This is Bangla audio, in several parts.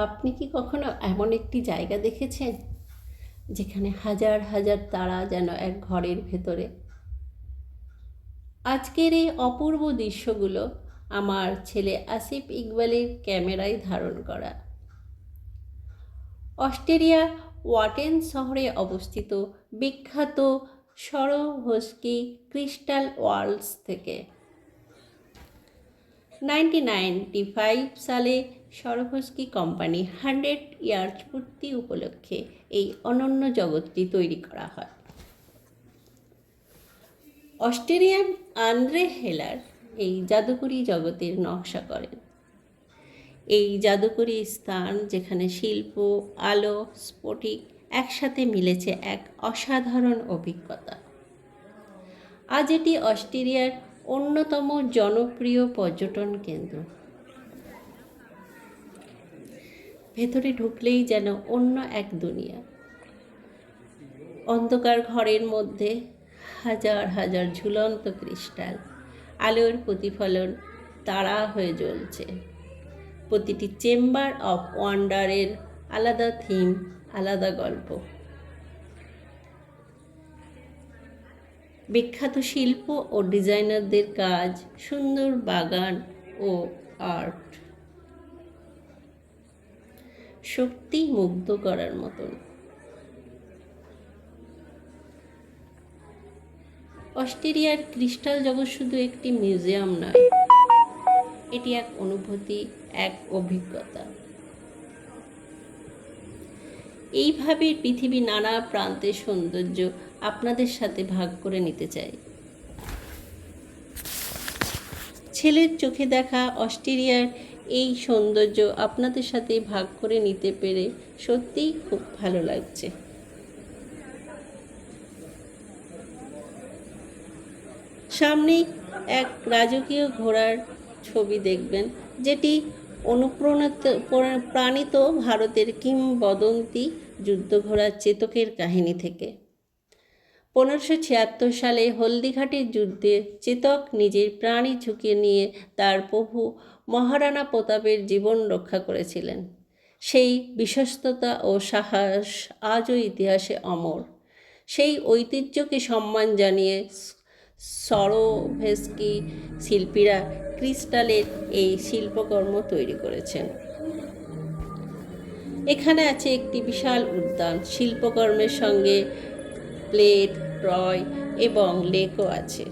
আপনি কি কখনো এমন একটি জায়গা দেখেছেন যেখানে হাজার হাজার তারা যেন এক ঘরের ভেতরে? আজকের এই অপূর্ব দৃশ্যগুলো আমার ছেলে আসিফ ইকবালের ক্যামেরায় ধারণ করা। অস্ট্রেলিয়া ওয়াটেন শহরে অবস্থিত বিখ্যাত সরোভস্কি ক্রিস্টাল ওয়ার্ল্ডস থেকে 1995 সালে সরোভস্কি কোম্পানি 100 ইয়ার্স পূর্তি উপলক্ষে এই অনন্য জগৎটি তৈরি করা হয়। অস্ট্রেলিয়ান আন্দ্রে হেলার এই জাদুকরী জগতের নকশা করেন। এই জাদুকরী স্থান যেখানে শিল্প, আলো, স্ফটিক একসাথে মিলেছে এক অসাধারণ অভিজ্ঞতা। আজ এটি অস্ট্রেলিয়ার অন্যতম জনপ্রিয় পর্যটন কেন্দ্র। ভেতরে ঢুকলেই যেন অন্য এক দুনিয়া। অন্ধকার ঘরের মধ্যে হাজার হাজার ঝুলন্ত ক্রিস্টাল আলোর প্রতিফলন তারা হয়ে জ্বলছে। প্রতিটি চেম্বার অফ ওয়ান্ডারের আলাদা থিম, আলাদা গল্প। বিখ্যাত শিল্প ও ডিজাইনারদের কাজ, সুন্দর বাগান ও আর্ট সত্যি মুগ্ধ করার মতন। অস্ট্রেলিয়ার ক্রিস্টাল জগৎ শুধু একটি মিউজিয়াম নয়, এটি এক অনুভূতি, এক অভিজ্ঞতা। এইভাবে পৃথিবীর নানা প্রান্তের সৌন্দর্য আপনাদের সাথে ভাগ করে নিতে চাই। ছেলের চোখে দেখা অস্ট্রেলিয়ার এই সৌন্দর্য আপনাদের সাথে ভাগ করে নিতে পেরে সত্যিই খুব ভালো লাগছে। সামনেই এক রাজকীয় ঘোড়ার ছবি দেখবেন, যেটি প্রাণিত ভারতের কিংবদন্তি যুদ্ধ ঘোড়া চেতকের কাহিনী থেকে। 1576 সালে হলদিঘাটের যুদ্ধে চেতক নিজের প্রাণী ঝুঁকি নিয়ে তার প্রভু মহারানা প্রতাপের জীবন রক্ষা করেছিলেন। সেই বিশ্বস্ততা ও সাহস আজও ইতিহাসে অমর। সেই ঐতিহ্যকে সম্মান জানিয়ে সরোভস্কি শিল্পীরা ক্রিস্টালের এই শিল্পকর্ম তৈরি করেছেন। এখানে আছে একটি বিশাল উদ্যান, শিল্পকর্মের সঙ্গে প্লেট, টয় এবং লেকও আছে।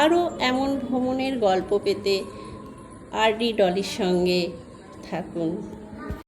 আরও এমন ভ্রমণের গল্প পেতে RD ডলির সঙ্গে থাকুন।